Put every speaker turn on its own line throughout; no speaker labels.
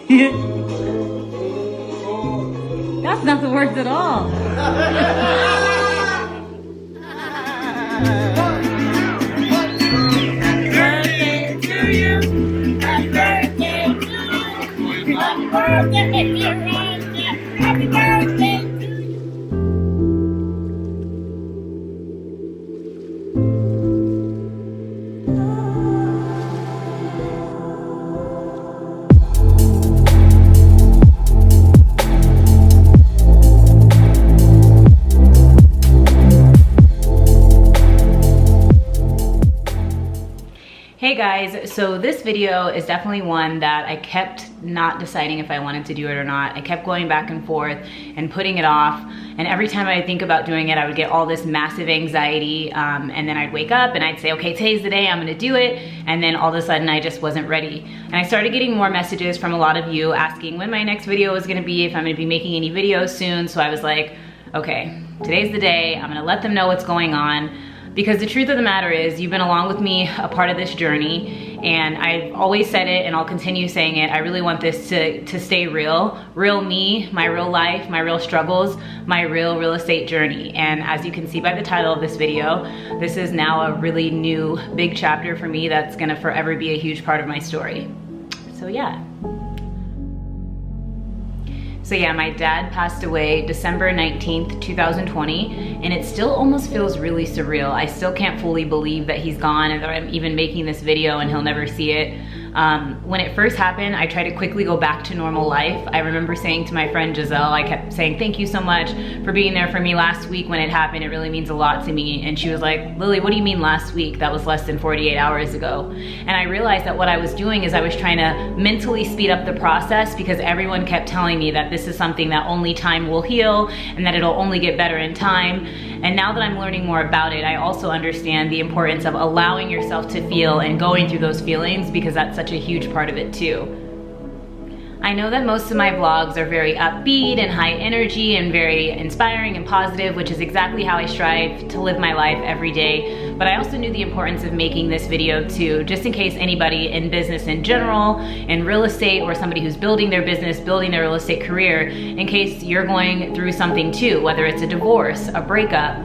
That's not the words at all. Birthday to you. Happy birthday to you. Happy birthday, happy birthday to you. Hey guys, so this video is definitely one that I kept not deciding if I wanted to do it or not. I kept going back and forth and putting it off, and every time I think about doing it, I would get all this massive anxiety, and then I'd wake up and I'd say, okay, today's the day, I'm gonna do it, and then all of a sudden I just wasn't ready. And I started getting more messages from a lot of you asking when my next video was gonna be, if I'm gonna be making any videos soon, so I was like, okay, today's the day, I'm gonna let them know what's going on. Because the truth of the matter is, you've been along with me a part of this journey, and I've always said it and I'll continue saying it. I really want this to stay real. Real me, my real life, my real struggles, my real estate journey. And as you can see by the title of this video, this is now a really new big chapter for me that's gonna forever be a huge part of my story. So yeah. So yeah, my dad passed away December 19th, 2020, and it still almost feels really surreal. I still can't fully believe that he's gone and that I'm even making this video and he'll never see it. When it first happened, I tried to quickly go back to normal life. I remember saying to my friend Giselle, I kept saying, thank you so much for being there for me last week when it happened. It really means a lot to me. And she was like, Lily, what do you mean last week? That was less than 48 hours ago. And I realized that what I was doing is I was trying to mentally speed up the process, because everyone kept telling me that this is something that only time will heal and that it'll only get better in time. And now that I'm learning more about it, I also understand the importance of allowing yourself to feel and going through those feelings, because that's such a huge part of it too. I know that most of my vlogs are very upbeat and high energy and very inspiring and positive, which is exactly how I strive to live my life every day. But I also knew the importance of making this video too, just in case anybody in business in general, in real estate, or somebody who's building their business, building their real estate career, in case you're going through something too, whether it's a divorce, a breakup,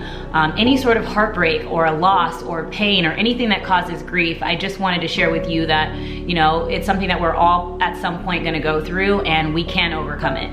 any sort of heartbreak or a loss or pain or anything that causes grief. I just wanted to share with you that, you know, it's something that we're all at some point gonna go through, and we can overcome it.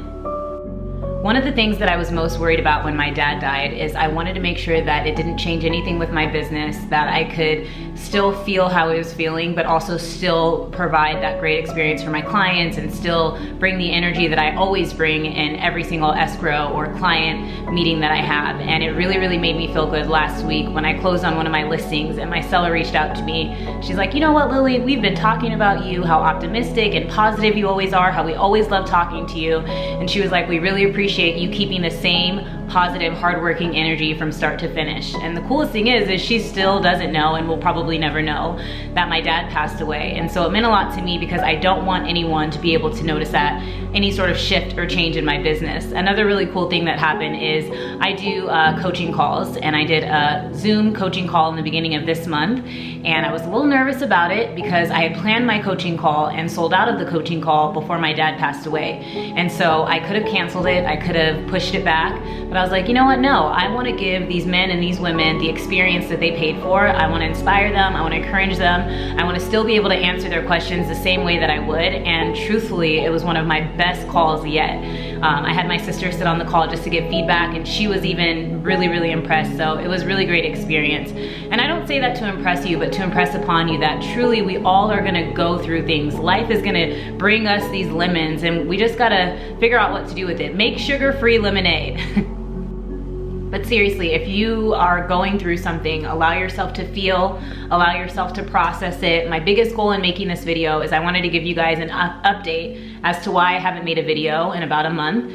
One of the things that I was most worried about when my dad died is I wanted to make sure that it didn't change anything with my business, that I could still feel how I was feeling, but also still provide that great experience for my clients and still bring the energy that I always bring in every single escrow or client meeting that I have. And it really, really made me feel good last week when I closed on one of my listings and my seller reached out to me. She's like, you know what, Lily, we've been talking about you, how optimistic and positive you always are, how we always love talking to you. And she was like, we really appreciate you keeping the same positive, hardworking energy from start to finish. And the coolest thing is she still doesn't know, and will probably never know, that my dad passed away. And so it meant a lot to me, because I don't want anyone to be able to notice that any sort of shift or change in my business. Another really cool thing that happened is I do coaching calls, and I did a Zoom coaching call in the beginning of this month, and I was a little nervous about it because I had planned my coaching call and sold out of the coaching call before my dad passed away. And so I could have canceled it, I could have pushed it back, but I was like, you know what, no, I want to give these men and these women the experience that they paid for. I want to inspire them, I want to encourage them, I want to still be able to answer their questions the same way that I would. And truthfully, it was one of my best calls yet. I had my sister sit on the call just to give feedback, and she was even really, really impressed. So it was really great experience. And I don't say that to impress you, but to impress upon you that truly we all are gonna go through things. Life is gonna bring us these lemons, and we just gotta figure out what to do with it. Make sugar-free lemonade. But seriously, if you are going through something, allow yourself to feel, allow yourself to process it. My biggest goal in making this video is I wanted to give you guys an update as to why I haven't made a video in about a month,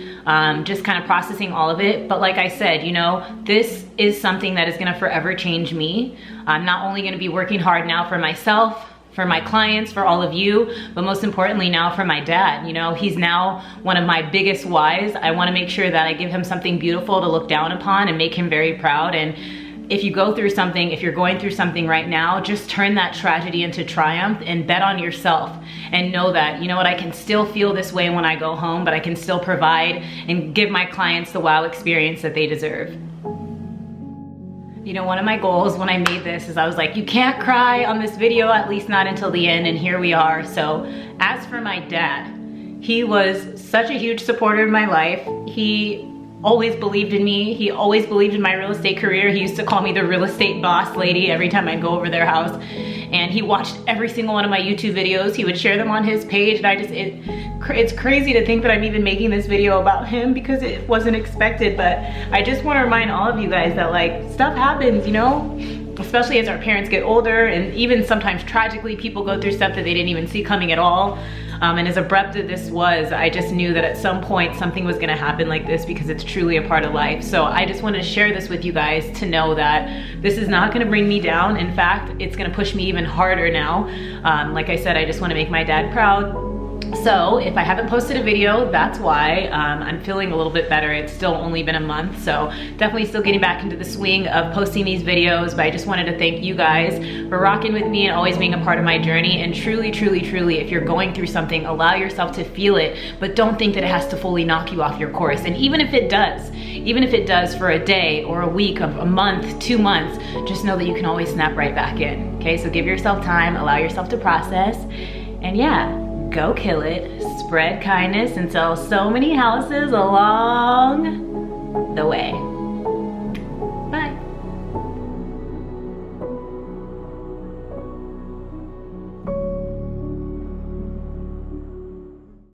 just kind of processing all of it. But like I said, you know, this is something that is gonna forever change me. I'm not only gonna be working hard now for myself, for my clients, for all of you, but most importantly now for my dad. You know, he's now one of my biggest whys. I wanna make sure that I give him something beautiful to look down upon and make him very proud. And if you go through something, if you're going through something right now, just turn that tragedy into triumph and bet on yourself and know that, you know what, I can still feel this way when I go home, but I can still provide and give my clients the wow experience that they deserve. You know, one of my goals when I made this is I was like, you can't cry on this video, at least not until the end, and here we are. So as for my dad, he was such a huge supporter of my life. He always believed in me. He always believed in my real estate career. He used to call me the real estate boss lady every time I'd go over their house. And he watched every single one of my YouTube videos. He would share them on his page. And it's crazy to think that I'm even making this video about him because it wasn't expected. But I just want to remind all of you guys that like stuff happens, you know? Especially as our parents get older, and even sometimes tragically people go through stuff that they didn't even see coming at all. And as abrupt as this was, I just knew that at some point something was gonna happen like this because it's truly a part of life. So I just wanted to share this with you guys to know that this is not gonna bring me down. In fact, it's gonna push me even harder now. Like I said, I just wanna make my dad proud. So if I haven't posted a video, that's why. I'm feeling a little bit better. It's still only been a month, so definitely still getting back into the swing of posting these videos, but I just wanted to thank you guys for rocking with me and always being a part of my journey. And truly, truly, truly, if you're going through something, allow yourself to feel it, but don't think that it has to fully knock you off your course. And even if it does for a day or a week, a month, 2 months, just know that you can always snap right back in, okay? So give yourself time, allow yourself to process, and yeah, go kill it, spread kindness, and sell so many houses along the way.